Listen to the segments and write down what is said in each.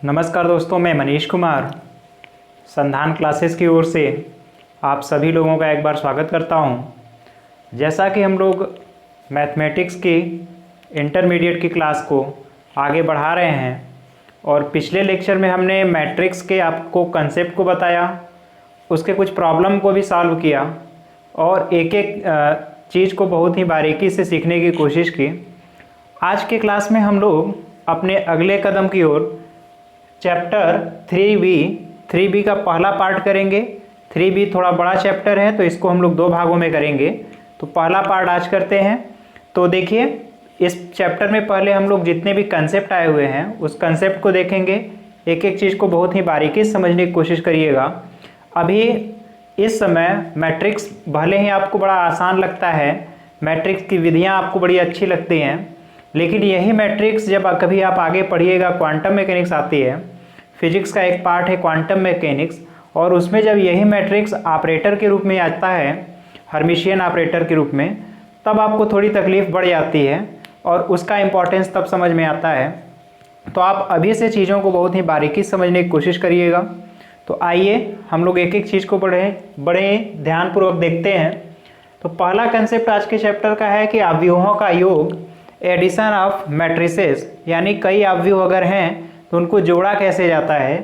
नमस्कार दोस्तों, मैं मनीष कुमार संधान क्लासेस की ओर से आप सभी लोगों का एक बार स्वागत करता हूं। जैसा कि हम लोग मैथमेटिक्स की इंटरमीडिएट की क्लास को आगे बढ़ा रहे हैं और पिछले लेक्चर में हमने मैट्रिक्स के आपको कंसेप्ट को बताया, उसके कुछ प्रॉब्लम को भी सॉल्व किया और एक एक चीज़ को बहुत ही बारीकी से सीखने की कोशिश की। आज के क्लास में हम लोग अपने अगले कदम की ओर चैप्टर 3B का पहला पार्ट करेंगे। 3B थोड़ा बड़ा चैप्टर है तो इसको हम लोग दो भागों में करेंगे। तो पहला पार्ट आज करते हैं। तो देखिए, इस चैप्टर में पहले हम लोग जितने भी कंसेप्ट आए हुए हैं उस कंसेप्ट को देखेंगे। एक एक चीज़ को बहुत ही बारीकी से समझने की कोशिश करिएगा। अभी इस समय मैट्रिक्स भले ही आपको बड़ा आसान लगता है, मैट्रिक्स की विधियाँ आपको बड़ी अच्छी लगती हैं, लेकिन यही मैट्रिक्स जब कभी आप आगे पढ़िएगा, क्वांटम मैकेनिक्स आती है, फिजिक्स का एक पार्ट है क्वांटम मैकेनिक्स, और उसमें जब यही मैट्रिक्स ऑपरेटर के रूप में आता है, हर्मिशियन ऑपरेटर के रूप में, तब आपको थोड़ी तकलीफ बढ़ जाती है और उसका इम्पोर्टेंस तब समझ में आता है। तो आप अभी से चीज़ों को बहुत ही बारीकी से समझने की कोशिश करिएगा। तो आइए हम लोग एक एक चीज़ को बड़े ध्यानपूर्वक देखते हैं। तो पहला कंसेप्ट आज के चैप्टर का है कि अवयवों का योग, एडिशन ऑफ मैट्रिसेस, यानी कई अवयव अगर हैं तो उनको जोड़ा कैसे जाता है।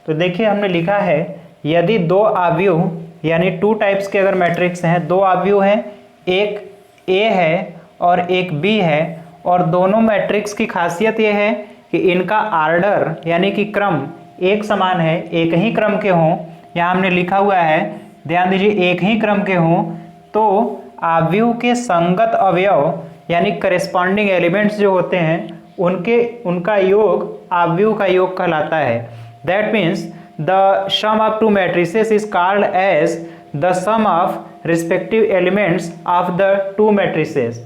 तो देखिए, हमने लिखा है यदि दो अवयव यानी टू टाइप्स के अगर मैट्रिक्स हैं, दो अवयव हैं, एक ए है और एक बी है, और दोनों मैट्रिक्स की खासियत ये है कि इनका आर्डर यानी कि क्रम एक समान है, एक ही क्रम के हों। यहाँ हमने लिखा हुआ है, ध्यान दीजिए, एक ही क्रम के हों तो अवयव के संगत अवयव यानी करेस्पॉन्डिंग एलिमेंट्स जो होते हैं उनका योग अवयव का योग कहलाता है। That means the sum of two matrices is called as the sum of respective elements of the two matrices.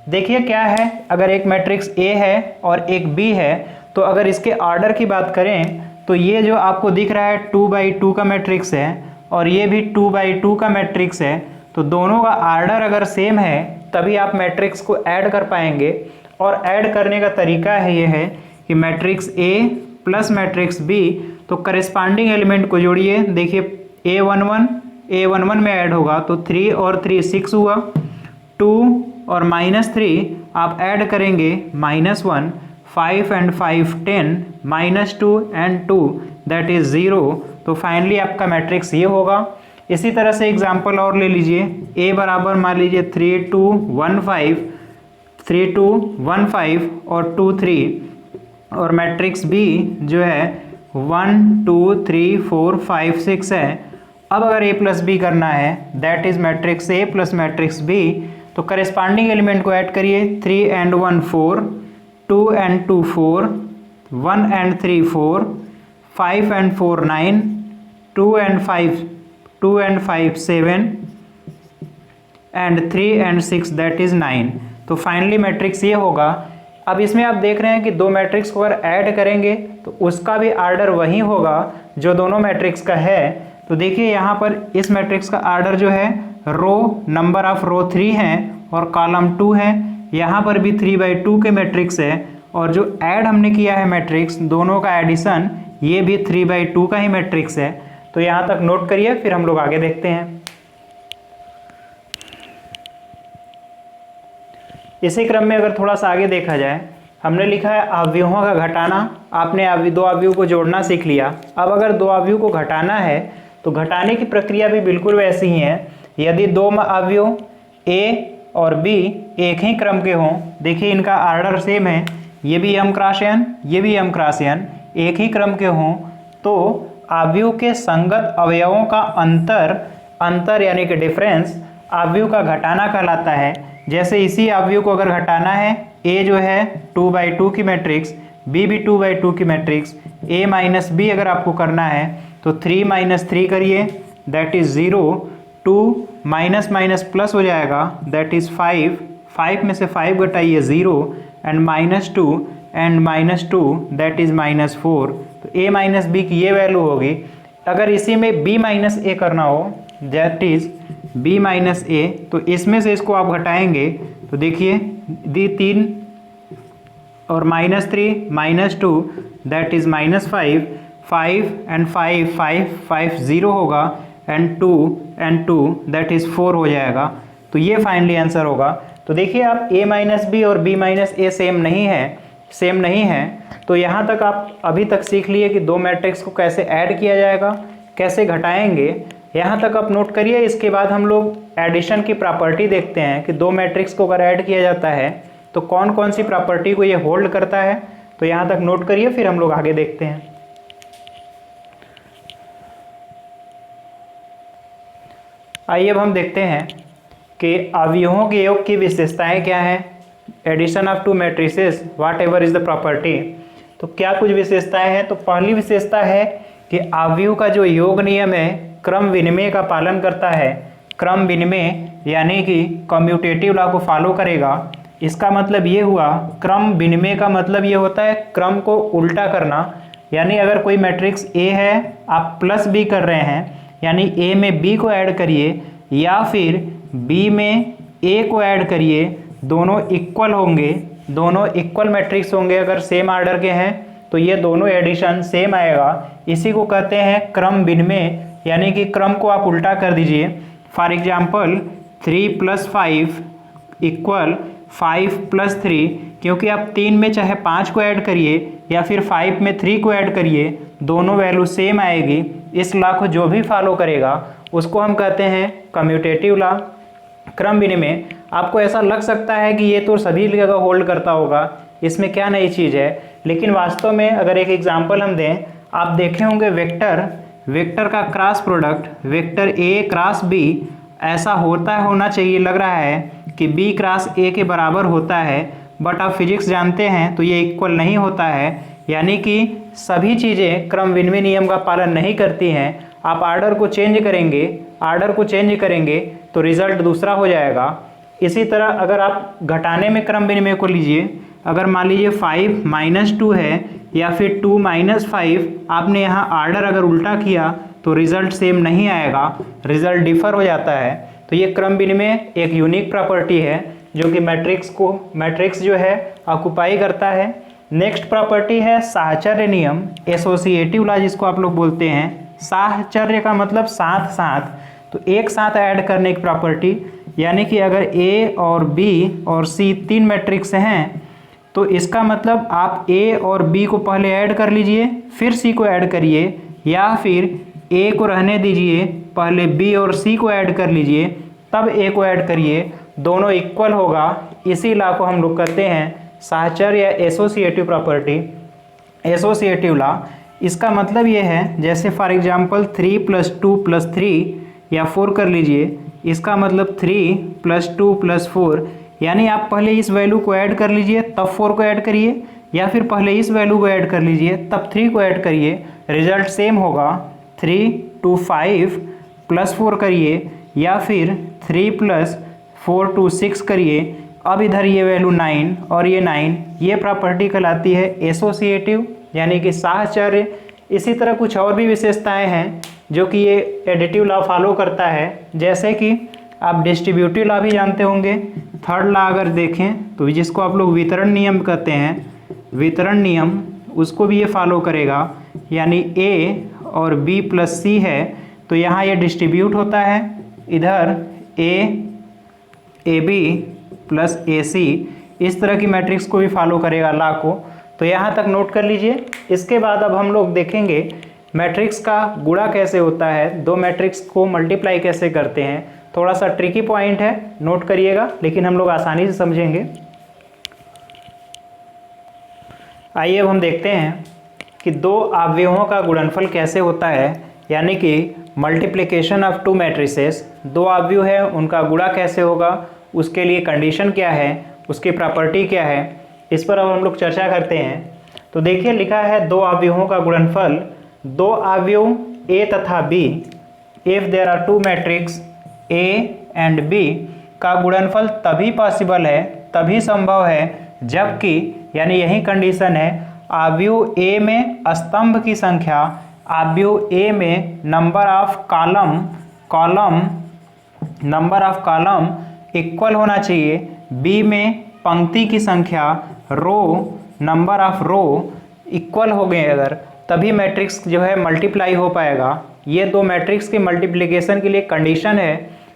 देखिए क्या है, अगर एक मैट्रिक्स ए है और एक बी है, तो अगर इसके ऑर्डर की बात करें तो ये जो आपको दिख रहा है 2x2 का मैट्रिक्स है और ये भी 2x2 का मैट्रिक्स है, तो दोनों का ऑर्डर अगर सेम है तभी आप मैट्रिक्स को ऐड कर पाएंगे। और ऐड करने का तरीका है ये है कि matrix A plus matrix B, तो करेस्पॉन्डिंग एलिमेंट को जोड़िए। देखिए A11 में ऐड होगा तो 3 और 3 6 हुआ, 2 और -3 आप ऐड करेंगे -1, 5 and 5 10, -2 and 2 दैट इज 0। तो फाइनली आपका मैट्रिक्स ये होगा। इसी तरह से एग्जाम्पल और ले लीजिए, A बराबर मान लीजिए 3 2 1 5, 3 2 1 5 और 2 3, और मैट्रिक्स B जो है 1 2 3 4 5 6 है। अब अगर A प्लस बी करना है, that is matrix A plus matrix B, तो करेस्पॉन्डिंग एलिमेंट को ऐड करिए। 3 and 1 4, 2 and 2 4, 1 and 3 4, 5 and 4 9, 2 and 5 7 and 3 and 6 that is 9। तो फाइनली मैट्रिक्स ये होगा। अब इसमें आप देख रहे हैं कि दो मैट्रिक्स को अगर ऐड करेंगे तो उसका भी आर्डर वही होगा जो दोनों मैट्रिक्स का है। तो देखिए यहाँ पर इस मैट्रिक्स का आर्डर जो है, रो नंबर ऑफ रो 3 हैं और कॉलम 2 है। यहाँ पर भी 3x2 के मैट्रिक्स है, और जो ऐड हमने किया है मैट्रिक्स, दोनों का एडिशन, ये भी 3x2 का ही मैट्रिक्स है। तो यहाँ तक नोट करिए, फिर हम लोग आगे देखते हैं। इसी क्रम में अगर थोड़ा सा आगे देखा जाए, हमने लिखा है अवयवों का घटाना। आपने दो अवयव को जोड़ना सीख लिया। अब अगर दो अवयव को घटाना है तो घटाने की प्रक्रिया भी बिल्कुल वैसी ही है। यदि दो अवयव A और B एक ही क्रम के हों, देखिए इनका ऑर्डर सेम है, ये भी m क्रॉस n, ये भी m क्रॉस n, एक ही क्रम के हों, तो अवयव के संगत अवयवों का अंतर यानी कि डिफरेंस अवयव का घटाना कहलाता है। जैसे इसी अवयव को अगर घटाना है, A जो है 2x2 की मैट्रिक्स, B भी 2x2 की मैट्रिक्स, A माइनस बी अगर आपको करना है तो 3 - 3 करिए, that is 0, 2 minus minus plus हो जाएगा, दैट इज 5, 5 में से 5 घटाइए 0, एंड -2 एंड -2 दैट इज -4। तो A माइनस बी की ये वैल्यू होगी। अगर इसी में B माइनस ए करना हो, दैट इज B माइनस ए, तो इसमें से इसको आप घटाएंगे तो देखिए दी 3 और -3 -2 दैट इज़ -5, 5 and 5 5 5 0 होगा and 2 दैट इज़ 4 हो जाएगा। तो ये फाइनली आंसर होगा। तो देखिए आप a माइनस बी और b माइनस ए सेम नहीं है। तो यहाँ तक आप अभी तक सीख लिए कि दो मैट्रिक्स को कैसे ऐड किया जाएगा, कैसे घटाएंगे, यहाँ तक आप नोट करिए। इसके बाद हम लोग एडिशन की प्रॉपर्टी देखते हैं कि दो मैट्रिक्स को अगर ऐड किया जाता है तो कौन कौन सी प्रॉपर्टी को ये होल्ड करता है। तो यहाँ तक नोट करिए, फिर हम लोग आगे देखते हैं। आइए अब हम देखते हैं कि अवयवों के योग की विशेषताएं क्या हैं। Addition of two matrices whatever is the property. तो क्या कुछ विशेषताएं हैं। तो पहली विशेषता है कि अवयव का जो योग नियम है क्रम विनिमय का पालन करता है। क्रम विनिमय यानी कि कम्यूटेटिव लॉ को फॉलो करेगा। इसका मतलब ये हुआ, क्रम विनिमय का मतलब ये होता है क्रम को उल्टा करना। यानी अगर कोई मैट्रिक्स ए है, आप प्लस बी कर रहे हैं, यानी ए में बी को ऐड करिए या फिर बी में ए को ऐड करिए, दोनों इक्वल होंगे, दोनों इक्वल मैट्रिक्स होंगे। अगर सेम ऑर्डर के हैं तो ये दोनों एडिशन सेम आएगा। इसी को कहते हैं क्रम विनिमय, यानी कि क्रम को आप उल्टा कर दीजिए। फॉर एग्जाम्पल 3 + 5 = 5 + 3, क्योंकि आप 3 में चाहे 5 को ऐड करिए या फिर 5 में 3 को ऐड करिए, दोनों वैल्यू सेम आएगी। इस लॉ को जो भी फॉलो करेगा उसको हम कहते हैं कम्यूटेटिव लॉ, क्रम विनिमय। आपको ऐसा लग सकता है कि ये तो सभी जगह होल्ड करता होगा, इसमें क्या नई चीज़ है, लेकिन वास्तव में अगर एक एग्जांपल हम दें, आप देखे होंगे वेक्टर का cross product vector A cross B ऐसा होना चाहिए, लग रहा है कि बी क्रॉस ए के बराबर होता है, बट आप फिजिक्स जानते हैं तो ये इक्वल नहीं होता है। यानी कि सभी चीज़ें क्रम विनिमय नियम का पालन नहीं करती हैं। आप ऑर्डर को चेंज करेंगे तो रिजल्ट दूसरा हो जाएगा। इसी तरह अगर आप घटाने में क्रम विनिमय को लीजिए, अगर मान लीजिए 5 - 2 है या फिर 2 - 5, आपने यहाँ ऑर्डर अगर उल्टा किया तो रिजल्ट सेम नहीं आएगा, रिजल्ट डिफर हो जाता है। तो ये क्रम विनिमय एक यूनिक प्रॉपर्टी है जो कि मैट्रिक्स जो है ऑक्युपाई करता है। नेक्स्ट प्रॉपर्टी है साहचर्य नियम, एसोसिएटिव लॉ जिसको आप लोग बोलते हैं। साहचर्य का मतलब साथ साथ, तो एक साथ ऐड करने की प्रॉपर्टी। यानी कि अगर ए और बी और सी 3 मैट्रिक्स हैं तो इसका मतलब आप ए और बी को पहले ऐड कर लीजिए, फिर सी को ऐड करिए, या फिर ए को रहने दीजिए, पहले बी और सी को ऐड कर लीजिए, तब ए को ऐड करिए, दोनों इक्वल होगा। इसी लॉ को हम लोग कहते हैं साहचर्य या एसोसिएटिव प्रॉपर्टी, एसोसिएटिव लॉ। इसका मतलब ये है, जैसे फॉर एग्जांपल 3 + 2 + 3 या 4 कर लीजिए, इसका मतलब 3 + 2 + 4, यानी आप पहले इस वैल्यू को ऐड कर लीजिए तब 4 को ऐड करिए, या फिर पहले इस वैल्यू को ऐड कर लीजिए तब 3 को ऐड करिए, रिजल्ट सेम होगा। 3 to 5 + 4 करिए या फिर 3 + 4 to 6 करिए। अब इधर ये वैल्यू 9 और ये 9, ये प्रॉपर्टी कहलाती है एसोसिएटिव यानी कि साहचर्य। इसी तरह कुछ और भी विशेषताएं हैं जो कि ये एडिटिव लॉ फॉलो करता है, जैसे कि आप डिस्ट्रीब्यूटिव लॉ भी जानते होंगे। थर्ड लॉ अगर देखें तो जिसको आप लोग वितरण नियम कहते हैं, वितरण नियम, उसको भी ये फॉलो करेगा। यानी ए और बी + सी है तो यहाँ ये डिस्ट्रीब्यूट होता है, इधर ए बी + ए सी, इस तरह की मैट्रिक्स को भी फॉलो करेगा लॉ को। तो यहाँ तक नोट कर लीजिए। इसके बाद अब हम लोग देखेंगे मैट्रिक्स का गुणा कैसे होता है, दो मैट्रिक्स को मल्टीप्लाई कैसे करते हैं। थोड़ा सा ट्रिकी पॉइंट है, नोट करिएगा, लेकिन हम लोग आसानी से समझेंगे। आइए अब हम देखते हैं कि दो अवयवों का गुणनफल कैसे होता है, यानी कि मल्टीप्लिकेशन ऑफ टू मैट्रिसेस। दो अवयव है, उनका गुणा कैसे होगा, उसके लिए कंडीशन क्या है, उसकी प्रॉपर्टी क्या है, इस पर अब हम लोग चर्चा करते हैं। तो देखिए लिखा है दो अवयवों का गुणनफल, दो अवयव ए तथा B, if there are two matrix A and B का गुणनफल तभी पॉसिबल है, तभी संभव है, जबकि यानी यही कंडीशन है, अवयव ए में स्तंभ की संख्या, अवयव ए में नंबर ऑफ कॉलम इक्वल होना चाहिए, बी में पंक्ति की संख्या row number of row equal हो गए अगर, तभी मैट्रिक्स जो है मल्टीप्लाई हो पाएगा। ये दो मैट्रिक्स के मल्टीप्लिकेशन के लिए कंडीशन है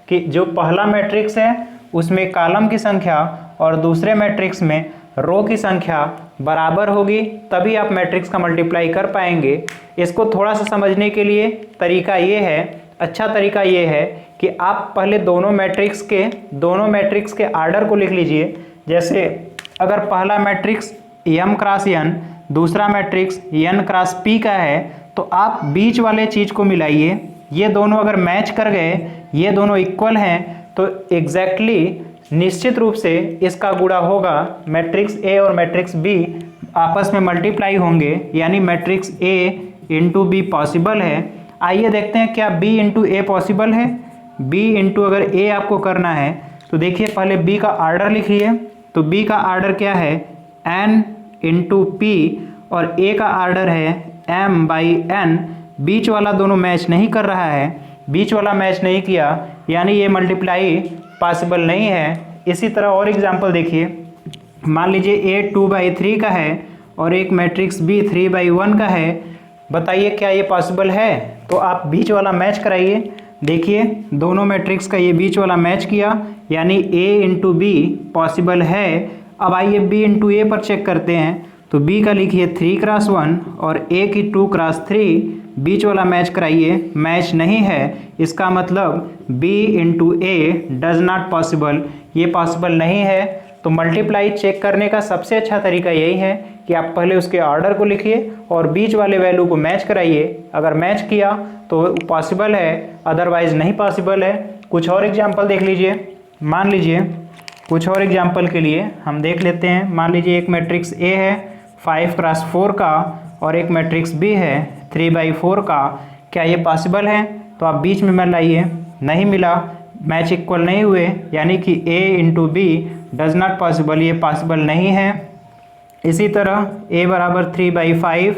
कि जो पहला मैट्रिक्स है उसमें कॉलम की संख्या और दूसरे मैट्रिक्स में रो की संख्या बराबर होगी, तभी आप मैट्रिक्स का मल्टीप्लाई कर पाएंगे। इसको थोड़ा सा समझने के लिए तरीका ये है, अच्छा तरीका ये है कि आप पहले दोनों मैट्रिक्स के आर्डर को लिख लीजिए। जैसे अगर पहला मैट्रिक्स m क्रॉस n, दूसरा मैट्रिक्स n क्रॉस p का है, तो आप बीच वाले चीज़ को मिलाइए। ये दोनों अगर मैच कर गए, ये दोनों इक्वल हैं, तो एग्जैक्टली निश्चित रूप से इसका गुणा होगा। मैट्रिक्स A और मैट्रिक्स B आपस में मल्टीप्लाई होंगे, यानी matrix A into be possible है। आइए देखते हैं क्या B इंटू ए पॉसिबल है। B इंटू अगर A आपको करना है तो देखिए पहले B का आर्डर लिखिए। तो B का आर्डर क्या है, n इंटू P, और A का आर्डर है m बाई n। बीच वाला दोनों मैच नहीं कर रहा है, बीच वाला मैच नहीं किया, यानी ये मल्टीप्लाई पॉसिबल नहीं है। इसी तरह और एग्जांपल देखिए, मान लीजिए A 2/3 का है और एक मैट्रिक्स B 3/1 का है। बताइए क्या ये पॉसिबल है? तो आप बीच वाला मैच कराइए। देखिए दोनों मैट्रिक्स का ये बीच वाला मैच किया, यानी A इंटू बी पॉसिबल है। अब आइए B इंटू ए पर चेक करते हैं। तो B का लिखिए 3 क्रॉस 1 और A की 2 क्रॉस 3, बीच वाला मैच कराइए, मैच नहीं है। इसका मतलब B into A does not possible, ये पॉसिबल नहीं है। तो मल्टीप्लाई चेक करने का सबसे अच्छा तरीका यही है कि आप पहले उसके ऑर्डर को लिखिए और बीच वाले वैल्यू को मैच कराइए। अगर मैच किया तो पॉसिबल है, अदरवाइज नहीं पॉसिबल है। कुछ और एग्जांपल देख लीजिए। मान लीजिए कुछ और एग्जांपल के लिए हम देख लेते हैं। मान लीजिए एक मैट्रिक्स A है 5 क्रॉस 4 का और एक मैट्रिक्स B है 3/4 का। क्या ये पॉसिबल है? तो आप बीच में मिलाइए, नहीं मिला, मैच इक्वल नहीं हुए, यानी कि A into B does not possible, ये पॉसिबल नहीं है। इसी तरह A बराबर 3/5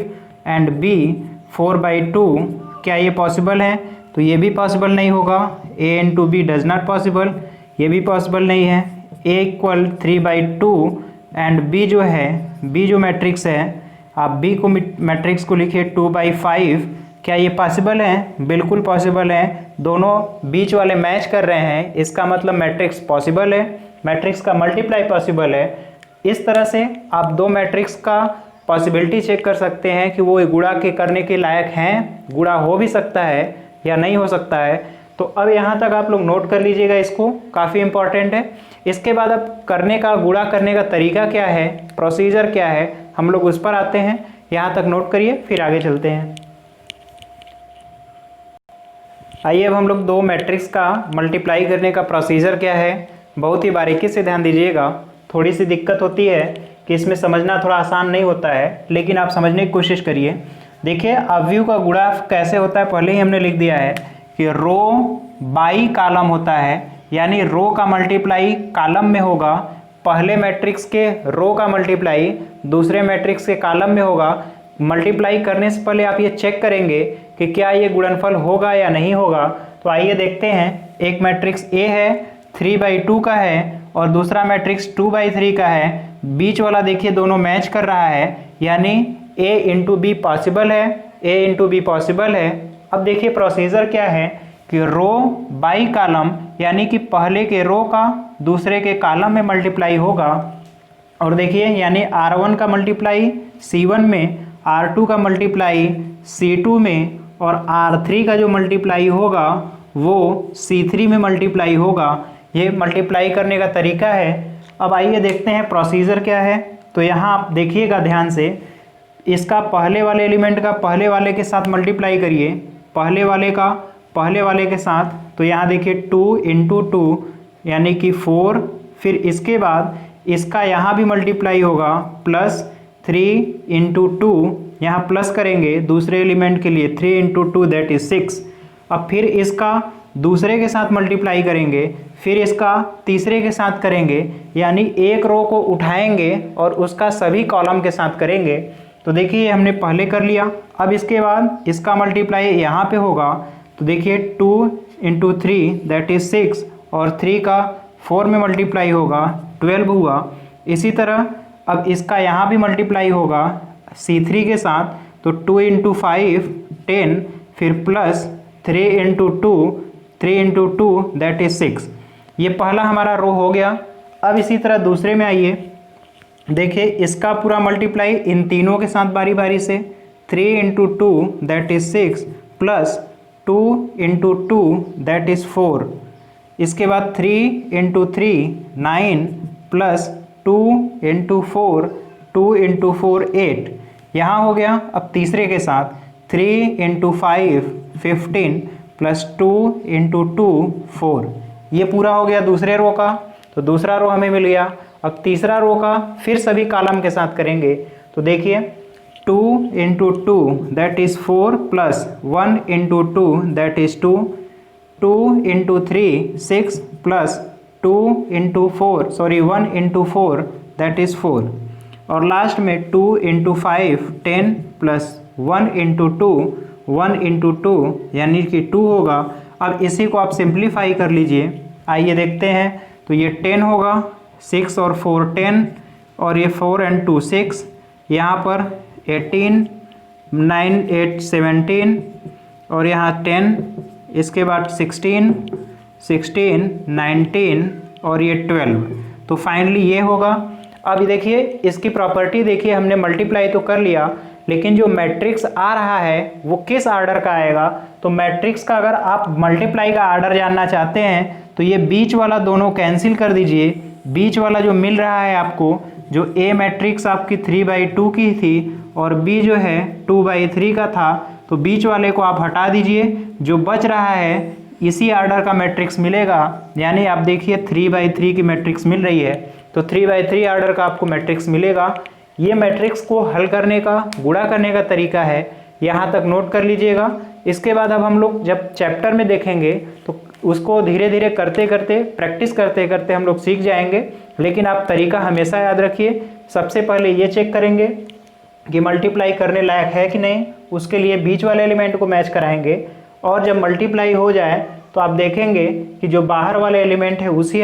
एंड B 4/2, क्या ये पॉसिबल है? तो ये भी पॉसिबल नहीं होगा। A into B does not possible, ये भी पॉसिबल नहीं है। A इक्वल 3/2 एंड B जो है, B जो मैट्रिक्स है, आप B को मैट्रिक्स को लिखिए 2/5। क्या ये पॉसिबल है? बिल्कुल पॉसिबल है। दोनों बीच वाले मैच कर रहे हैं, इसका मतलब मैट्रिक्स पॉसिबल है, मैट्रिक्स का मल्टीप्लाई पॉसिबल है। इस तरह से आप दो मैट्रिक्स का पॉसिबिलिटी चेक कर सकते हैं कि वो गुणा के करने के लायक हैं, गुणा हो भी सकता है या नहीं हो सकता है। तो अब यहाँ तक आप लोग नोट कर लीजिएगा, इसको काफ़ी इंपॉर्टेंट है। इसके बाद अब करने का, गुणा करने का तरीका क्या है, प्रोसीजर क्या है, हम लोग उस पर आते हैं। यहाँ तक नोट करिए, फिर आगे चलते हैं। आइए अब हम लोग दो मैट्रिक्स का मल्टीप्लाई करने का प्रोसीजर क्या है, बहुत ही बारीकी से ध्यान दीजिएगा। थोड़ी सी दिक्कत होती है कि इसमें समझना थोड़ा आसान नहीं होता है, लेकिन आप समझने की कोशिश करिए। देखिए अवयव का गुणा कैसे होता है, पहले ही हमने लिख दिया है कि रो बाई कॉलम होता है, यानी रो का मल्टीप्लाई कॉलम में होगा। पहले मैट्रिक्स के रो का मल्टीप्लाई दूसरे मैट्रिक्स के कॉलम में होगा। मल्टीप्लाई करने से पहले आप ये चेक करेंगे कि क्या ये गुणनफल होगा या नहीं होगा। तो आइए देखते हैं। एक मैट्रिक्स A है 3/2 का है और दूसरा मैट्रिक्स 2/3 का है। बीच वाला देखिए दोनों मैच कर रहा है, यानी A इंटू बी पॉसिबल है, A इंटू बी पॉसिबल है। अब देखिए प्रोसीजर क्या है कि रो बाई कॉलम, यानी कि पहले के रो का दूसरे के कॉलम में मल्टीप्लाई होगा। और देखिए यानी R1 का मल्टीप्लाई C1 में, R2 का मल्टीप्लाई C2 में, और R3 का जो मल्टीप्लाई होगा वो C3 में मल्टीप्लाई होगा। ये मल्टीप्लाई करने का तरीका है। अब आइए देखते हैं प्रोसीजर क्या है। तो यहाँ आप देखिएगा ध्यान से, इसका पहले वाले एलिमेंट का पहले वाले के साथ मल्टीप्लाई करिए, पहले वाले का पहले वाले के साथ। तो यहाँ देखिए 2 इंटू 2 यानी कि 4, फिर इसके बाद इसका यहाँ भी मल्टीप्लाई होगा प्लस 3 इंटू 2, यहाँ प्लस करेंगे दूसरे एलिमेंट के लिए 3 इंटू 2 दैट इज 6। अब फिर इसका दूसरे के साथ मल्टीप्लाई करेंगे, फिर इसका तीसरे के साथ करेंगे, यानी एक रो को उठाएंगे और उसका सभी कॉलम के साथ करेंगे। तो देखिए हमने पहले कर लिया। अब इसके बाद इसका मल्टीप्लाई यहाँ पे होगा। तो देखिए 2 इंटू 3 दैट इज 6 और 3 का 4 में मल्टीप्लाई होगा 12 हुआ। इसी तरह अब इसका यहाँ भी मल्टीप्लाई होगा C3 के साथ, तो 2 इंटू 5 10, फिर plus 3 into 2 3 into 2 that is 6। ये पहला हमारा रो हो गया। अब इसी तरह दूसरे में आइए, देखिए इसका पूरा मल्टीप्लाई इन तीनों के साथ बारी बारी से, 3 into 2 that is 6 plus 2 into 2 that is 4। इसके बाद 3 इंटू 3 9 प्लस 2 इंटू 4 2 इंटू 4 8। यहाँ हो गया। अब तीसरे के साथ 3 इंटू 5 15 प्लस 2 इंटू 2 4। ये पूरा हो गया दूसरे रो का, तो दूसरा रो हमें मिल गया। अब तीसरा रो का फिर सभी कॉलम के साथ करेंगे, तो देखिए 2 into 2 that is 4 plus 1 into 2 that is 2, 2 into 3 6 plus 2 into 4 sorry 1 into 4 that is 4, और लास्ट में 2 इंटू 5 10 प्लस 1 इंटू 2 1 इंटू 2 यानी कि 2 होगा। अब इसी को आप सिंप्लीफाई कर लीजिए, आइए देखते हैं। तो ये 10 होगा, 6 और 4 10, और ये 4 and 2 6, यहाँ पर 18 9 8 17, और यहाँ 10, इसके बाद 16 16 19 और ये 12, तो फाइनली ये होगा। अब देखिए इसकी प्रॉपर्टी देखिए, हमने मल्टीप्लाई तो कर लिया, लेकिन जो मैट्रिक्स आ रहा है वो किस आर्डर का आएगा। तो मैट्रिक्स का अगर आप मल्टीप्लाई का आर्डर जानना चाहते हैं तो ये बीच वाला दोनों कैंसिल कर दीजिए। बीच वाला जो मिल रहा है आपको, जो ए मैट्रिक्स आपकी 3/2 की थी और बी जो है 2/3 का था, तो बीच वाले को आप हटा दीजिए। जो बच रहा है इसी आर्डर का मैट्रिक्स मिलेगा, यानी आप देखिए 3/3 की मैट्रिक्स मिल रही है, तो 3/3 आर्डर का आपको मैट्रिक्स मिलेगा। ये मैट्रिक्स को हल करने का, गुणा करने का तरीका है, यहाँ तक नोट कर लीजिएगा। इसके बाद अब हम लोग जब चैप्टर में देखेंगे तो उसको धीरे धीरे करते करते, प्रैक्टिस करते करते हम लोग सीख जाएंगे। लेकिन आप तरीका हमेशा याद रखिए। सबसे पहले ये चेक करेंगे कि मल्टीप्लाई करने लायक है कि नहीं, उसके लिए बीच वाले एलिमेंट को मैच कराएंगे, और जब मल्टीप्लाई हो जाए तो आप देखेंगे कि जो बाहर वाले एलिमेंट है उसी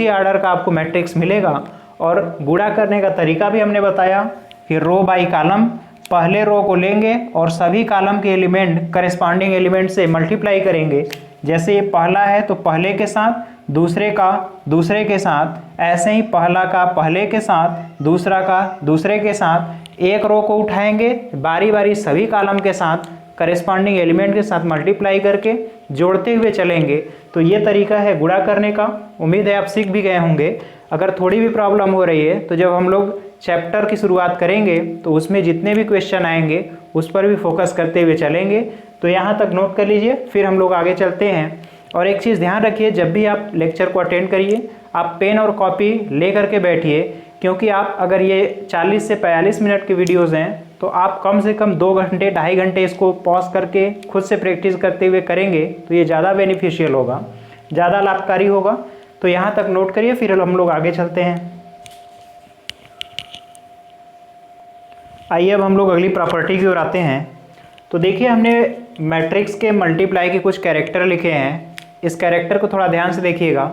आर्डर का आपको मैट्रिक्स मिलेगा। और गुणा करने का तरीका भी हमने बताया कि रो बाई कॉलम, पहले रो को लेंगे और सभी कॉलम के एलिमेंट करेस्पॉन्डिंग एलिमेंट से मल्टीप्लाई करेंगे। जैसे ये पहला है तो पहले के साथ, दूसरे का दूसरे के साथ, ऐसे ही पहला का पहले के साथ, दूसरा का दूसरे के साथ। एक रो को उठाएंगे, बारी बारी सभी कॉलम के साथ करेस्पॉन्डिंग एलिमेंट के साथ मल्टीप्लाई करके जोड़ते हुए चलेंगे। तो ये तरीका है गुणा करने का। उम्मीद है आप सीख भी गए होंगे। अगर थोड़ी भी प्रॉब्लम हो रही है तो जब हम लोग चैप्टर की शुरुआत करेंगे तो उसमें जितने भी क्वेश्चन आएंगे उस पर भी फोकस करते हुए चलेंगे। तो यहाँ तक नोट कर लीजिए, फिर हम लोग आगे चलते हैं। और एक चीज़ ध्यान रखिए, जब भी आप लेक्चर को अटेंड करिए आप पेन और कॉपी ले करके बैठिए, क्योंकि आप अगर ये 40 से 45 मिनट की वीडियोज़ हैं तो आप कम से कम 2 घंटे 2.5 घंटे इसको पॉज करके खुद से प्रैक्टिस करते हुए करेंगे तो ये ज़्यादा बेनिफिशियल होगा, ज़्यादा लाभकारी होगा। तो यहाँ तक नोट करिए, फिर हम लोग आगे चलते हैं। आइए अब हम लोग अगली प्रॉपर्टी की ओर आते हैं। तो देखिए हमने मैट्रिक्स के मल्टीप्लाई के कुछ कैरेक्टर लिखे हैं। इस कैरेक्टर को थोड़ा ध्यान से देखिएगा।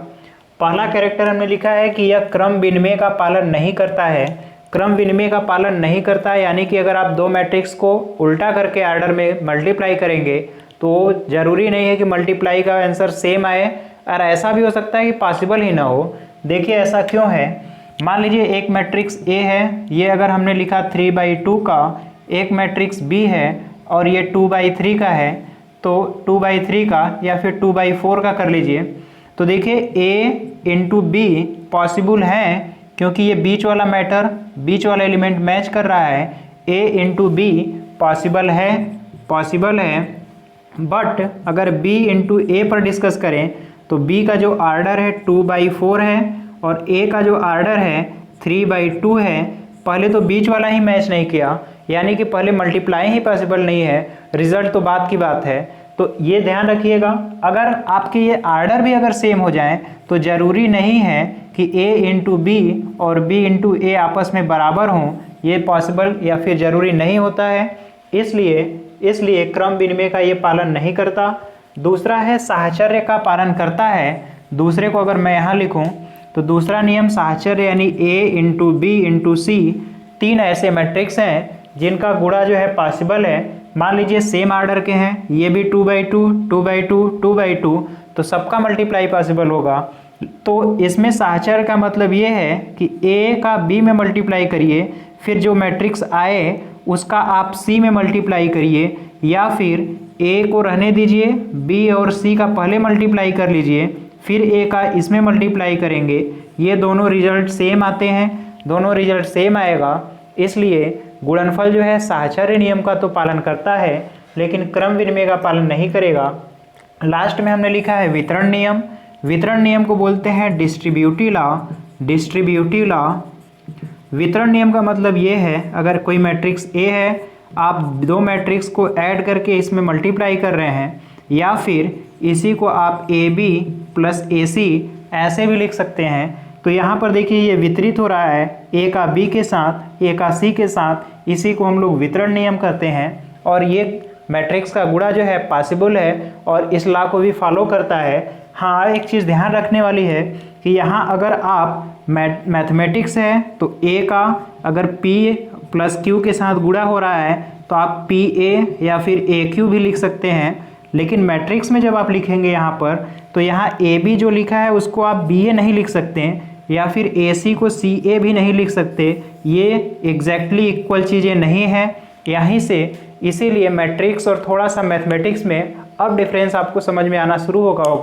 पहला कैरेक्टर हमने लिखा है कि यह क्रम विनिमय का पालन नहीं करता है। क्रम विनिमय का पालन नहीं करता है यानी कि अगर आप दो मैट्रिक्स को उल्टा करके आर्डर में मल्टीप्लाई करेंगे तो ज़रूरी नहीं है कि मल्टीप्लाई का आंसर सेम आए, और ऐसा भी हो सकता है कि पॉसिबल ही ना हो। देखिए ऐसा क्यों है। मान लीजिए एक मैट्रिक्स ए है, ये अगर हमने लिखा 3/2 का, एक मैट्रिक्स बी है और ये 2/3 का है, तो 2/3 का या फिर 2/4 का कर लीजिए। तो देखिए ए इंटू बी पॉसिबल है, क्योंकि ये बीच वाला मैटर, बीच वाला एलिमेंट मैच कर रहा है। ए इंटू बी पॉसिबल है, बट अगर b इंटू ए पर डिस्कस करें तो b का जो आर्डर है 2/4 है और a का जो आर्डर है 3/2 है। पहले तो बीच वाला ही मैच नहीं किया, यानी कि पहले मल्टीप्लाई ही पॉसिबल नहीं है, रिजल्ट तो बात की बात है। तो ये ध्यान रखिएगा, अगर आपके ये आर्डर भी अगर सेम हो जाएं तो ज़रूरी नहीं है कि a इंटू बी और b इंटू ए आपस में बराबर हों, ये पॉसिबल या फिर ज़रूरी नहीं होता है। इसलिए क्रम विनिमय का ये पालन नहीं करता। दूसरा है साहचर्य का पालन करता है। दूसरे को अगर मैं यहाँ लिखूँ तो दूसरा नियम साहचर्य यानी A इंटू बी इंटू सी, 3 ऐसे मैट्रिक्स हैं जिनका गुणा जो है पॉसिबल है। मान लीजिए सेम आर्डर के हैं, ये भी 2/2 2/2 2/2, तो सबका मल्टीप्लाई पॉसिबल होगा। तो इसमें साहचर्य का मतलब ये है कि A का B में मल्टीप्लाई करिए, फिर जो मैट्रिक्स आए उसका आप C में मल्टीप्लाई करिए, या फिर A को रहने दीजिए, B और C का पहले मल्टीप्लाई कर लीजिए, फिर A का इसमें मल्टीप्लाई करेंगे। ये दोनों रिजल्ट सेम आते हैं, दोनों रिजल्ट सेम आएगा, इसलिए गुणनफल जो है साहचर्य नियम का तो पालन करता है लेकिन क्रम विनिमय का पालन नहीं करेगा। लास्ट में हमने लिखा है वितरण नियम। वितरण नियम को बोलते हैं डिस्ट्रीब्यूटिव लॉ। डिस्ट्रीब्यूटिव लॉ, वितरण नियम का मतलब ये है, अगर कोई मैट्रिक्स A है, आप दो मैट्रिक्स को ऐड करके इसमें मल्टीप्लाई कर रहे हैं, या फिर इसी को आप AB प्लस AC ऐसे भी लिख सकते हैं। तो यहाँ पर देखिए ये वितरित हो रहा है, A का B के साथ, A का C के साथ, इसी को हम लोग वितरण नियम कहते हैं। और ये मैट्रिक्स का गुणा जो है पॉसिबल है और इस लॉ को भी फॉलो करता है। हाँ, एक चीज़ ध्यान रखने वाली है कि यहाँ अगर आप मैथमेटिक्स है तो A का अगर P प्लस Q के साथ गुणा हो रहा है तो आप PA या फिर AQ भी लिख सकते हैं, लेकिन मैट्रिक्स में जब आप लिखेंगे यहाँ पर तो यहाँ AB जो लिखा है उसको आप BA नहीं लिख सकते हैं, या फिर AC को CA भी नहीं लिख सकते। ये एग्जैक्टली इक्वल चीज़ें नहीं हैं यहीं से, इसीलिए मैट्रिक्स और थोड़ा सा मैथमेटिक्स में अब डिफरेंस आपको समझ में आना शुरू होगा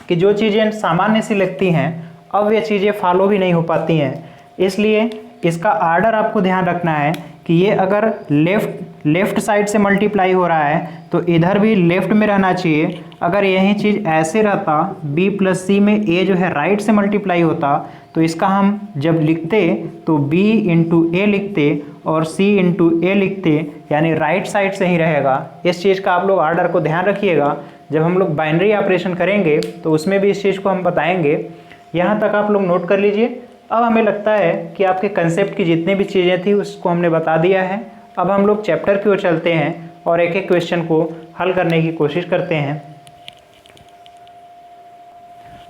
कि जो चीज़ें सामान्य सी लगती हैं अब ये चीज़ें फॉलो भी नहीं हो पाती हैं। इसलिए इसका आर्डर आपको ध्यान रखना है कि ये अगर लेफ़्ट साइड से मल्टीप्लाई हो रहा है तो इधर भी लेफ़्ट में रहना चाहिए। अगर यही चीज़ ऐसे रहता, B प्लस C में A जो है राइट से मल्टीप्लाई होता, तो इसका हम जब लिखते तो B इंटू A लिखते और C इंटू A लिखते, यानी राइट साइड से ही रहेगा। इस चीज़ का आप लोग आर्डर को ध्यान रखिएगा। जब हम लोग बाइनरी ऑपरेशन करेंगे तो उसमें भी इस चीज़ को हम बताएंगे। यहाँ तक आप लोग नोट कर लीजिए। अब हमें लगता है कि आपके कंसेप्ट की जितनी भी चीज़ें थी उसको हमने बता दिया है। अब हम लोग चैप्टर की ओर चलते हैं और एक एक क्वेश्चन को हल करने की कोशिश करते हैं।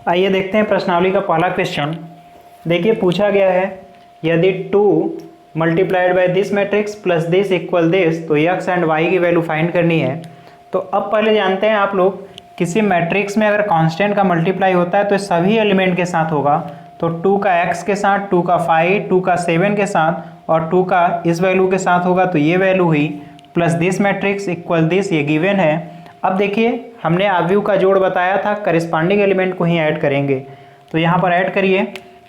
आइए देखते हैं प्रश्नावली का पहला क्वेश्चन। देखिए पूछा गया है, यदि 2 multiplied by this matrix plus this equal this, तो x एंड y की वैल्यू फाइंड करनी है। तो अब पहले जानते हैं आप लोग, किसी मैट्रिक्स में अगर कांस्टेंट का मल्टीप्लाई होता है तो सभी एलिमेंट के साथ होगा। तो 2 का x के साथ, 2 का 5, 2 का 7 के साथ और 2 का इस वैल्यू के साथ होगा, तो ये वैल्यू हुई plus this matrix equal this, ये गिवन है। अब देखिए हमने अवयव का जोड़ बताया था, करिस्पॉन्डिंग एलिमेंट को ही ऐड करेंगे। तो यहाँ पर ऐड करिए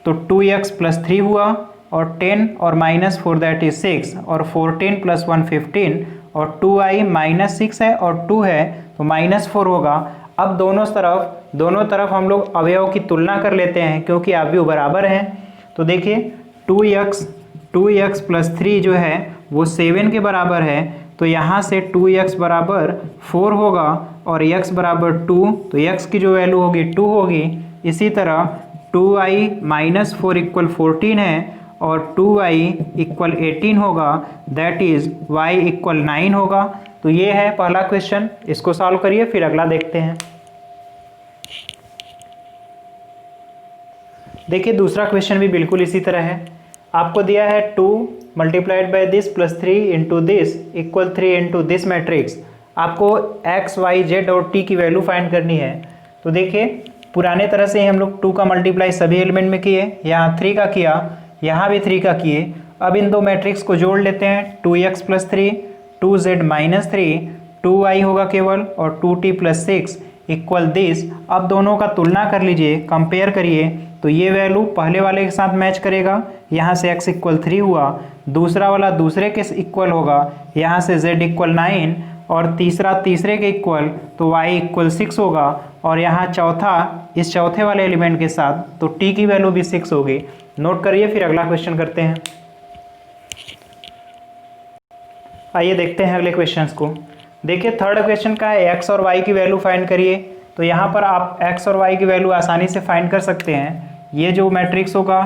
तो 2x प्लस 3 हुआ और 10 और -4 दैट इज 6 और 14 प्लस 1 15 और 2i -6 है और 2 है तो -4 होगा। अब दोनों तरफ हम लोग अवयव की तुलना कर लेते हैं क्योंकि अवयव बराबर हैं। तो देखिए 2x प्लस 3 जो है वो 7 के बराबर है, तो यहाँ से 2x बराबर 4 होगा और x बराबर 2, तो x की जो वैल्यू होगी 2 होगी। इसी तरह 2i -4 इक्वल 14 है और 2i इक्वल 18 होगा, दैट इज y इक्वल 9 होगा। तो ये है पहला क्वेश्चन, इसको सॉल्व करिए फिर अगला देखते हैं। देखिए दूसरा क्वेश्चन भी बिल्कुल इसी तरह है। आपको दिया है 2 multiplied by this plus 3 into this equal 3 into this matrix. आपको x, y, z और t की वैल्यू फाइंड करनी है। तो देखिए पुराने तरह से ही हम लोग 2 का मल्टीप्लाई सभी एलिमेंट में किए, यहाँ 3 का किया, यहाँ भी 3 का किए। अब इन दो मैट्रिक्स को जोड़ लेते हैं, 2x plus 3, 2z minus 3, 2i होगा केवल और 2t प्लस 6 इक्वल दिस। अब दोनों का तुलना कर लीजिए, कंपेयर करिए, तो ये वैल्यू पहले वाले के साथ मैच करेगा, यहाँ से x इक्वल 3 हुआ, दूसरा वाला दूसरे के इक्वल होगा, यहाँ से z इक्वल 9 और तीसरा तीसरे के इक्वल, तो y इक्वल 6 होगा और यहाँ चौथा इस चौथे वाले एलिमेंट के साथ, तो t की वैल्यू भी 6 होगी। नोट करिए फिर अगला क्वेश्चन करते हैं। आइए देखते हैं अगले क्वेश्चंस को। देखिए थर्ड क्वेश्चन का है x और y की वैल्यू फाइंड करिए। तो यहाँ पर आप x और y की वैल्यू आसानी से फाइंड कर सकते हैं। ये जो मैट्रिक्स होगा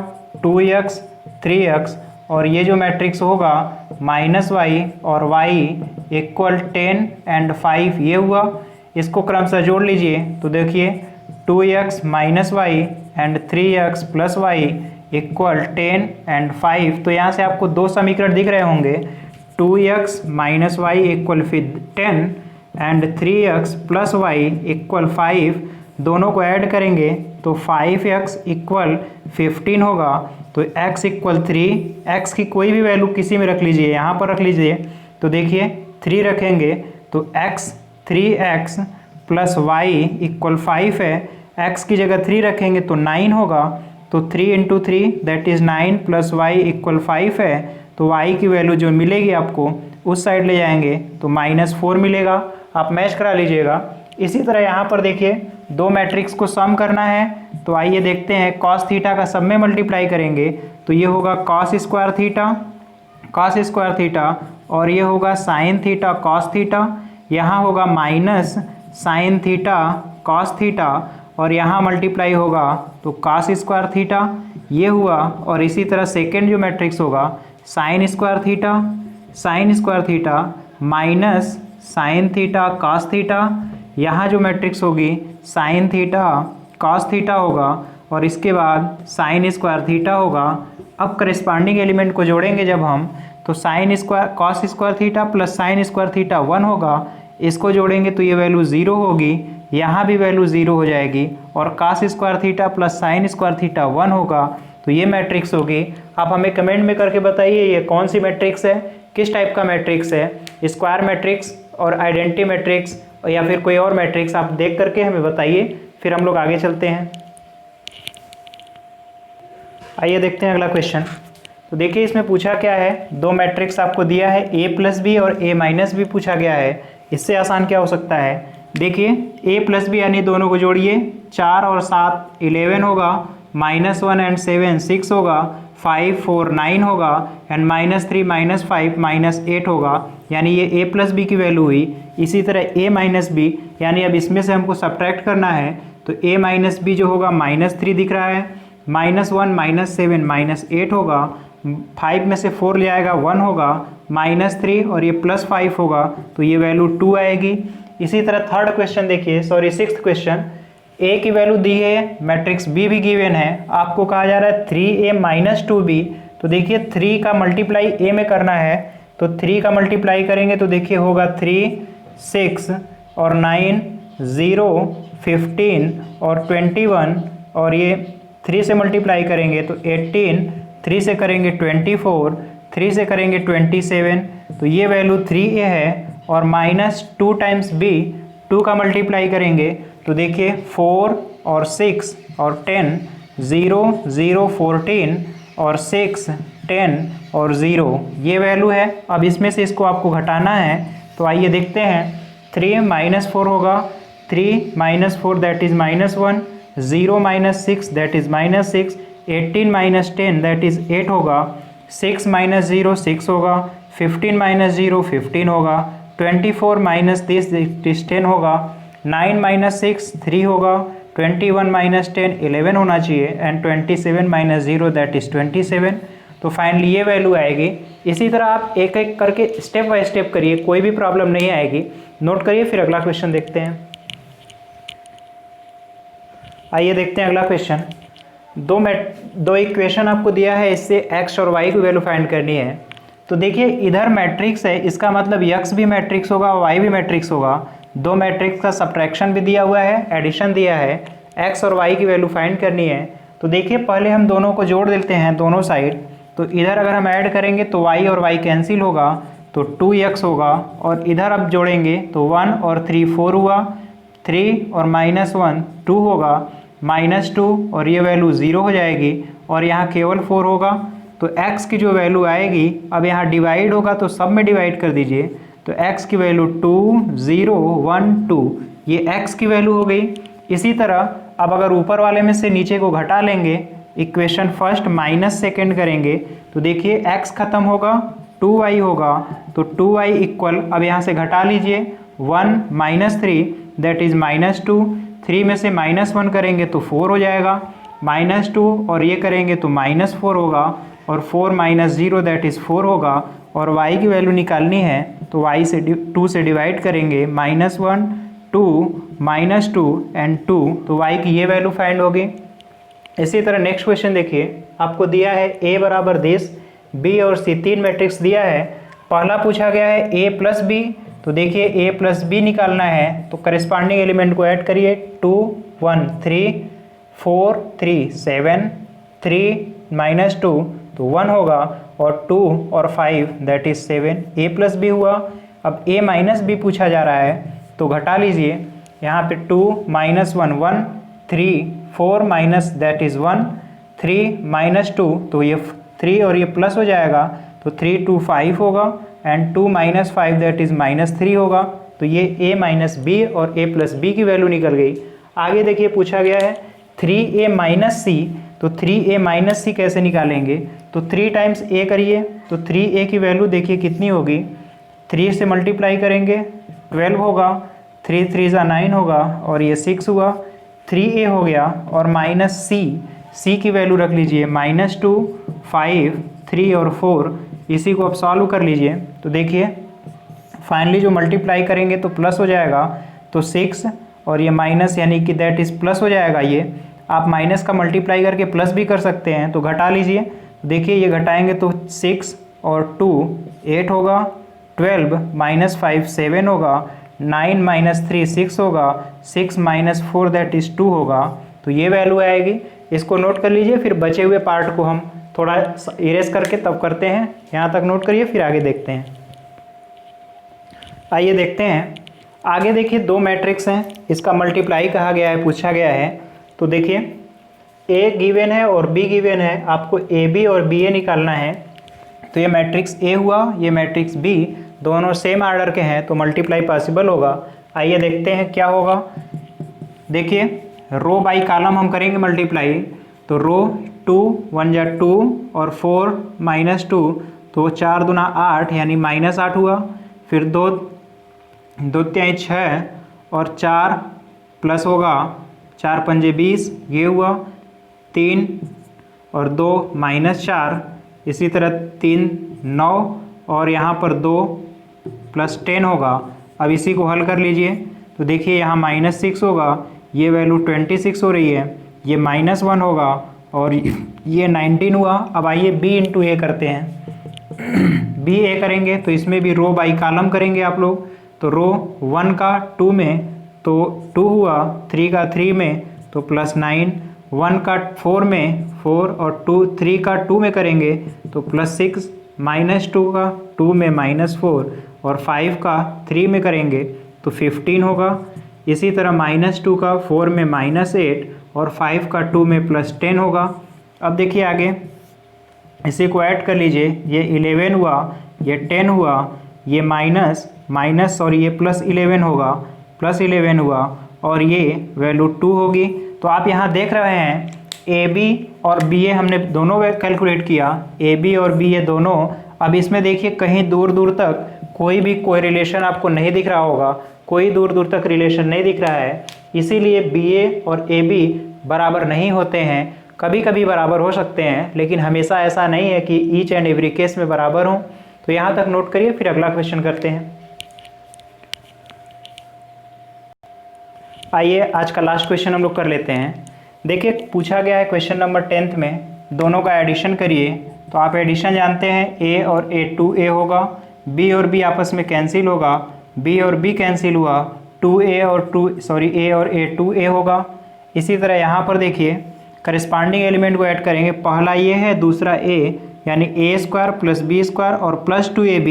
2x 3x और ये जो मैट्रिक्स होगा -y और y इक्वल 10 एंड 5, ये हुआ। इसको क्रमशः जोड़ लीजिए। तो देखिए 2x minus Y and 3x plus Y equal 10 and 5। तो यहाँ से आपको दो समीकरण दिख रहे होंगे, 2x minus Y equal 10 and 3x plus Y equal 5। दोनों को ऐड करेंगे तो 5x इक्वल 15 होगा। तो x इक्वल 3, x की कोई भी वैल्यू किसी में रख लीजिए, यहाँ पर रख लीजिए। तो देखिए 3 रखेंगे तो x 3x plus Y equal 5 है, x की जगह 3 रखेंगे तो 9 होगा। तो 3 into 3 that is 9 plus Y equal 5 है। तो y की वैल्यू जो मिलेगी आपको उस साइड ले जाएंगे तो -4 मिलेगा। आप मैच करा लीजिएगा। इसी तरह यहाँ पर देखिए दो मैट्रिक्स को सम करना है, तो आइए देखते हैं। कॉस थीटा का सब में मल्टीप्लाई करेंगे तो ये होगा कॉस स्क्वायर थीटा और ये होगा साइन थीटा कॉस थीटा। यहाँ होगा minus sine theta cos theta और यहाँ मल्टीप्लाई होगा तो कॉस स्क्वायर थीटा ये हुआ। और इसी तरह सेकेंड जो मैट्रिक्स होगा sine square theta minus sine theta cos theta. यहाँ जो मैट्रिक्स होगी साइन थीटा कॉस थीटा होगा और इसके बाद साइन स्क्वायर थीटा होगा। अब करस्पॉन्डिंग एलिमेंट को जोड़ेंगे जब हम, तो sine square cos square theta plus sine square theta 1 होगा। इसको जोड़ेंगे तो ये वैल्यू 0 होगी, यहाँ भी वैल्यू 0 हो जाएगी और cos square theta plus sine square theta 1 होगा। तो ये मैट्रिक्स होगी। आप हमें कमेंट में करके बताइए ये कौन सी मैट्रिक्स है, किस टाइप का मैट्रिक्स है, स्क्वायर मैट्रिक्स और आइडेंटिटी मैट्रिक्स या फिर कोई और मैट्रिक्स। आप देख करके हमें बताइए, फिर हम लोग आगे चलते हैं। आइए देखते हैं अगला क्वेश्चन। तो देखिए इसमें पूछा क्या है, दो मैट्रिक्स आपको दिया है a प्लस बी और a माइनस बी पूछा गया है। इससे आसान क्या हो सकता है, देखिए a प्लस बी यानी दोनों को जोड़िए, 4 और 7 11 होगा, -1 एंड 7 6 होगा, 5 4 9 होगा एंड -3 -5 -8 होगा। यानी ये a प्लस बी की वैल्यू हुई। इसी तरह a माइनस बी यानी अब इसमें से हमको सब्ट्रैक्ट करना है तो a माइनस बी जो होगा -3 दिख रहा है, -1 -7 -8 होगा, 5 में से 4 ले आएगा 1 होगा, -3 और ये +5 होगा तो ये वैल्यू 2 आएगी। इसी तरह थर्ड क्वेश्चन देखिए, सिक्स्थ क्वेश्चन, a की वैल्यू दी है, मैट्रिक्स b भी गिवन है, आपको कहा जा रहा है 3a - 2b। तो देखिए 3 का मल्टीप्लाई a में करना है, तो 3 का मल्टीप्लाई करेंगे तो देखिए होगा 3 6 और 9 0 15 और 21 और ये 3 से मल्टीप्लाई करेंगे तो 18, 3 से करेंगे 24, 3 से करेंगे 27। तो ये वैल्यू 3a है और -2 टाइम्स b, 2 का मल्टीप्लाई करेंगे तो देखिए 4 और 6 और 10, 0 0 14 और 6 10 और 0 ये वैल्यू है। अब इसमें से इसको आपको घटाना है, तो आइए देखते हैं। 3 - 4 होगा, 3 - 4 that is -1, 0 - 6 that is -6, 18 - 10 that is 8 होगा, 6 - 0 6 होगा, 15 - 0 15 होगा, 24 - 10 10 होगा, 9 - 6 3 होगा, 21 - 10 11 होना चाहिए एंड 27 - 0 दैट इज़ 27। तो फाइनली ये वैल्यू आएगी। इसी तरह आप एक एक करके स्टेप बाय स्टेप करिए, कोई भी प्रॉब्लम नहीं आएगी। नोट करिए, फिर अगला क्वेश्चन देखते हैं। आइए देखते हैं अगला क्वेश्चन। दो इक्वेशन आपको दिया है, इससे x और y की वैल्यू फाइंड करनी है। तो देखिए इधर मैट्रिक्स है, इसका मतलब x भी मैट्रिक्स होगा, y भी मैट्रिक्स होगा। दो मैट्रिक्स का सब्ट्रैक्शन भी दिया हुआ है, एडिशन दिया है, x और y की वैल्यू फाइंड करनी है। तो देखिए पहले हम दोनों को जोड़ देते हैं, दोनों साइड। तो इधर अगर हम ऐड करेंगे तो y और y कैंसिल होगा तो 2x होगा, और इधर अब जोड़ेंगे तो 1 और 3 4 हुआ, 3 और -1 2 होगा, -2 और ये वैल्यू 0 हो जाएगी और यहाँ केवल 4 होगा। तो x की जो वैल्यू आएगी, अब यहाँ डिवाइड होगा तो सब में डिवाइड कर दीजिए, तो x की वैल्यू 2 0 1 2, ये x की वैल्यू हो गई। इसी तरह अब अगर ऊपर वाले में से नीचे को घटा लेंगे, इक्वेशन फर्स्ट माइनस सेकेंड करेंगे तो देखिए x खत्म होगा, 2y होगा, तो 2y इक्वल, अब यहाँ से घटा लीजिए, 1 - 3 दैट इज़ -2, 3 में से -1 करेंगे तो 4 हो जाएगा, -2 और ये करेंगे तो -4 होगा, और 4 - 0 दैट इज़ 4 होगा। और y की वैल्यू निकालनी है तो y से 2 से डिवाइड करेंगे, -1 2 -2 एंड 2, तो y की ये वैल्यू फाइंड होगी। इसी तरह नेक्स्ट क्वेश्चन देखिए, आपको दिया है a बराबर 10, b और c, तीन मैट्रिक्स दिया है। पहला पूछा गया है a प्लस बी, तो देखिए a प्लस बी निकालना है तो करिस्पॉन्डिंग एलिमेंट को ऐड करिए। 2 1 3 4 3 7 3 -2 तो 1 होगा, और 2 और 5 that is 7, a plus B हुआ। अब a माइनस बी पूछा जा रहा है तो घटा लीजिए, यहाँ पे 2 -1 1 3 4 माइनस दैट इज 1 3 -2, तो ये 3 और ये प्लस हो जाएगा तो 3 2 5 होगा, एंड 2 -5 दैट इज -3 होगा। तो ये a माइनस बी और a प्लस बी की वैल्यू निकल गई। आगे देखिए पूछा गया है 3a माइनस सी, तो 3a माइनस सी कैसे निकालेंगे, तो 3 टाइम्स a करिए, तो 3a की वैल्यू देखिए कितनी होगी, 3 से मल्टीप्लाई करेंगे 12 होगा, 3 3 ज़ा 9 होगा, और ये 6 हुआ, 3a हो गया, और माइनस c की वैल्यू रख लीजिए -2 5 3 और 4, इसी को आप सॉल्व कर लीजिए। तो देखिए फाइनली जो मल्टीप्लाई करेंगे तो प्लस हो जाएगा, तो 6 और ये माइनस यानी कि दैट इज़ प्लस हो जाएगा। ये आप माइनस का मल्टीप्लाई करके प्लस भी कर सकते हैं, तो घटा लीजिए। देखिए ये घटाएंगे तो 6 और 2 8 होगा, 12 -5 7 होगा, 9 -3 6 होगा, 6 -4 दैट इज़ 2 होगा। तो ये वैल्यू आएगी, इसको नोट कर लीजिए। फिर बचे हुए पार्ट को हम थोड़ा इरेज करके तब करते हैं। यहाँ तक नोट करिए, फिर आगे देखते हैं। आइए देखते हैं आगे। देखिए दो मैट्रिक्स हैं, इसका मल्टीप्लाई कहा गया है, पूछा गया है। तो देखिए a गिवन है और b गिवन है, आपको ab और ba निकालना है। तो ये मैट्रिक्स a हुआ, ये मैट्रिक्स b, दोनों सेम ऑर्डर के हैं तो मल्टीप्लाई पॉसिबल होगा। आइए देखते हैं क्या होगा। देखिए रो बाई कॉलम हम करेंगे मल्टीप्लाई, तो रो 2 1 जा 2 और 4 -2, तो 4 दूना 8 यानी -8 हुआ। फिर 2 2 तिहाई 6 और 4 प्लस होगा, 4 पंजे 20, ये हुआ। 3 और 2 -4, इसी तरह 3 9 और यहाँ पर 2 + 10 होगा। अब इसी को हल कर लीजिए, तो देखिए यहाँ -6 होगा, ये वैल्यू 26 हो रही है, ये -1 होगा, और ये 19 हुआ। अब आइए b इंटू ए करते हैं। b a करेंगे तो इसमें भी रो बाई कॉलम करेंगे आप लोग। तो रो 1 का 2 में तो 2 हुआ, 3 का 3 में तो +9, 1 का 4 में 4 और 3 का 2 में करेंगे तो +6, -2 का 2 में -4 और 5 का 3 में करेंगे तो 15 होगा। इसी तरह -2 का 4 में -8 और 5 का 2 में +10 होगा। अब देखिए आगे, इसी को ऐड कर लीजिए, ये 11 हुआ, ये 10 हुआ, ये माइनस और ये +11 होगा, +11 हुआ, और ये वैल्यू 2 होगी। तो आप यहाँ देख रहे हैं AB और BA हमने दोनों कैलकुलेट किया, AB और BA दोनों। अब इसमें देखिए कहीं दूर दूर तक कोई रिलेशन आपको नहीं दिख रहा होगा, कोई दूर दूर तक रिलेशन नहीं दिख रहा है, इसीलिए BA और AB बराबर नहीं होते हैं। कभी कभी बराबर हो सकते हैं, लेकिन हमेशा ऐसा नहीं है कि ईच एंड एवरी केस में बराबर हों। तो यहाँ तक नोट करिए, फिर अगला क्वेश्चन करते हैं। आइए आज का लास्ट क्वेश्चन हम लोग कर लेते हैं। देखिए पूछा गया है क्वेश्चन नंबर 10 में, दोनों का एडिशन करिए। तो आप एडिशन जानते हैं, a और a 2a होगा, b और b आपस में कैंसिल होगा, b और b कैंसिल हुआ, a और a 2a होगा। इसी तरह यहाँ पर देखिए करिस्पॉन्डिंग एलिमेंट को ऐड करेंगे, पहला ये है, दूसरा a, यानी a² + b² और +2ab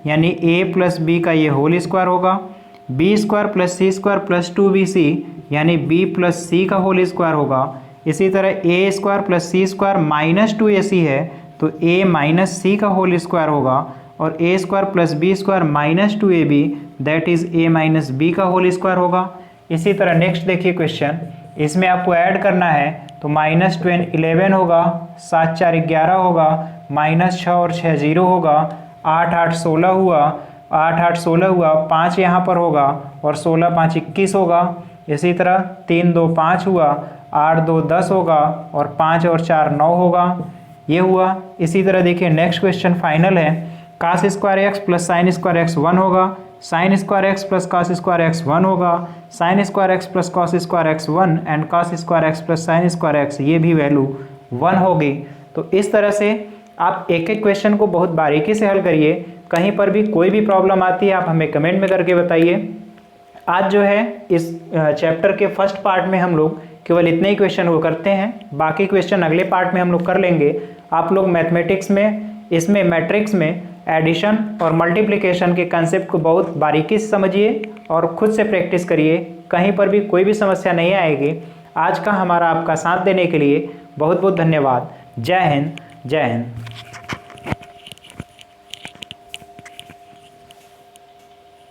यानी a + b का ये होल स्क्वायर होगा, b² + c² + 2bc यानी b + c का होल स्क्वायर होगा। इसी तरह a² + c² -2ac है तो a - c का होल स्क्वायर होगा, और a² + b² -2ab that is a - b का होल स्क्वायर होगा। इसी तरह नेक्स्ट देखिए क्वेश्चन, इसमें आपको ऐड करना है तो -10 11 होगा, 7 4 11 होगा, -6 और 6 0 होगा, 8 8 16 हुआ, 8 8 16 हुआ, 5 यहाँ पर होगा, और 16 5 21 होगा। इसी तरह 3 2 5 हुआ, 8 2 10 होगा, और 5 और 4 9 होगा, ये हुआ। इसी तरह देखिए नेक्स्ट क्वेश्चन फाइनल है, cos² x + sin² x 1 होगा, sine square x plus cos square x 1 होगा, sine square x plus cos square x 1 and cos square x plus sine square x, ये भी वैल्यू 1 होगी। तो इस तरह से आप एक एक क्वेश्चन को बहुत बारीकी से हल करिए। कहीं पर भी कोई भी प्रॉब्लम आती है आप हमें कमेंट में करके बताइए। आज जो है इस चैप्टर के फर्स्ट पार्ट में हम लोग केवल इतने ही क्वेश्चन को करते हैं, बाकी क्वेश्चन अगले पार्ट में हम लोग कर लेंगे। आप लोग मैथमेटिक्स में, इसमें मैट्रिक्स में एडिशन और मल्टीप्लिकेशन के कंसेप्ट को बहुत बारीकी से समझिए और खुद से प्रैक्टिस करिए, कहीं पर भी कोई भी समस्या नहीं आएगी। आज का हमारा आपका साथ देने के लिए बहुत बहुत धन्यवाद। जय हिंद, जय हिंद।